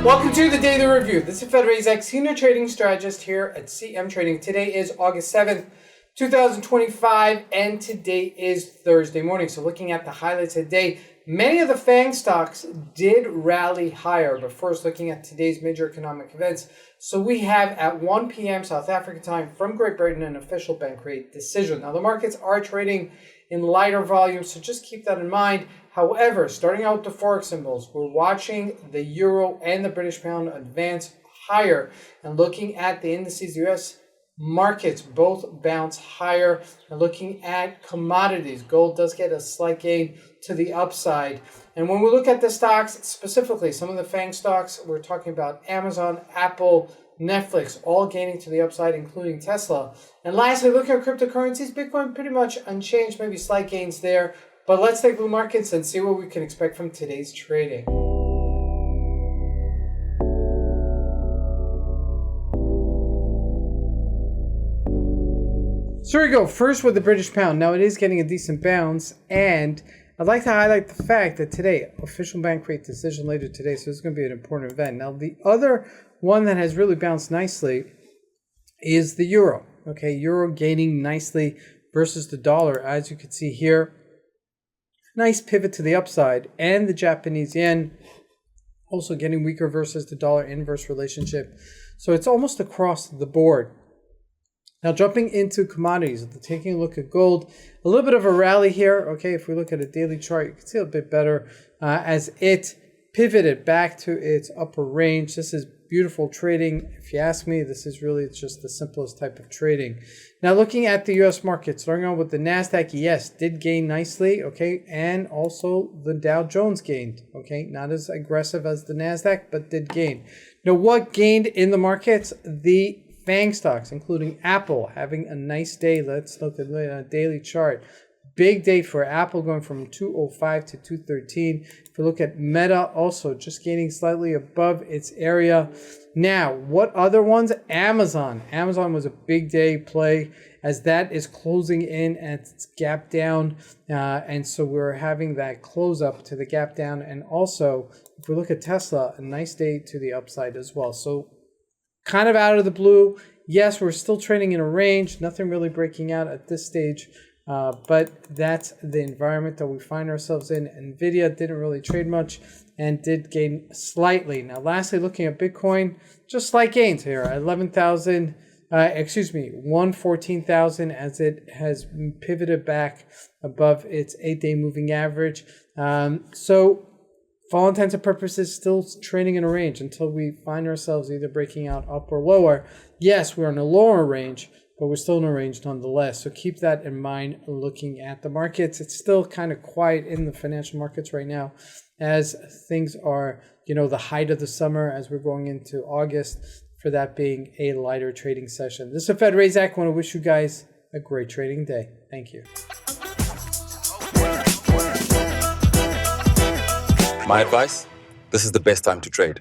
Welcome to the Daily Review. This is Razak, Senior Trading Strategist here at CMTrading. Today is August 7th, 2025, and today is Thursday morning. So looking at the highlights of the day, many of the FANG stocks did rally higher. But first, looking at today's major economic events. So we have at 1 p.m. South African time from Great Britain an official bank rate decision. Now the markets are trading in lighter volume, so just keep that in mind. However, starting out with the Forex symbols, we're watching the euro and the British pound advance higher, and looking at the indices, the US markets both bounce higher, and looking at commodities, gold does get a slight gain to the upside. And when we look at the stocks, specifically some of the FANG stocks, we're talking about Amazon, Apple, Netflix, all gaining to the upside, including Tesla. And lastly, looking at cryptocurrencies, Bitcoin pretty much unchanged, maybe slight gains there. But let's take the markets and see what we can expect from today's trading. So here we go. First with the British pound. Now it is getting a decent bounce, and I'd like to highlight the fact that today, official bank rate decision later today, so it's going to be an important event. Now the other one that has really bounced nicely is the euro. Okay, euro gaining nicely versus the dollar, as you can see here. Nice pivot to the upside, and the Japanese yen also getting weaker versus the dollar inverse relationship. So it's almost across the board. Now jumping into commodities, taking a look at gold, a little bit of a rally here. Okay, if we look at a daily chart, you can see a bit better as it pivoted back to its upper range. This is beautiful trading. If you ask me, this is really just the simplest type of trading. Now looking at the US market, starting on with the NASDAQ, yes, did gain nicely, okay, and also the Dow Jones gained, okay, not as aggressive as the NASDAQ, but did gain. Now what gained in the markets? The FANG stocks, including Apple, having a nice day. Let's look at a daily chart. Big day for Apple, going from 205 to 213. If you look at Meta, also just gaining slightly above its area. Now, what other ones? Amazon. Amazon was a big day play as that is closing in at its gap down. And so we're having that close up to the gap down. And also, if we look at Tesla, a nice day to the upside as well. So kind of out of the blue. Yes, we're still trading in a range. Nothing really breaking out at this stage. But that's the environment that we find ourselves in. NVIDIA didn't really trade much and did gain slightly. Now, lastly, looking at Bitcoin, just slight gains here, 114,000 as it has pivoted back above its 8-day moving average. So for all intents and purposes, still trading in a range until we find ourselves either breaking out up or lower. Yes, we're in a lower range, but we're still in a range nonetheless. So keep that in mind looking at the markets. It's still kind of quiet in the financial markets right now as things are, the height of the summer as we're going into August, for that being a lighter trading session. This is Razak. I want to wish you guys a great trading day. Thank you. My advice, this is the best time to trade.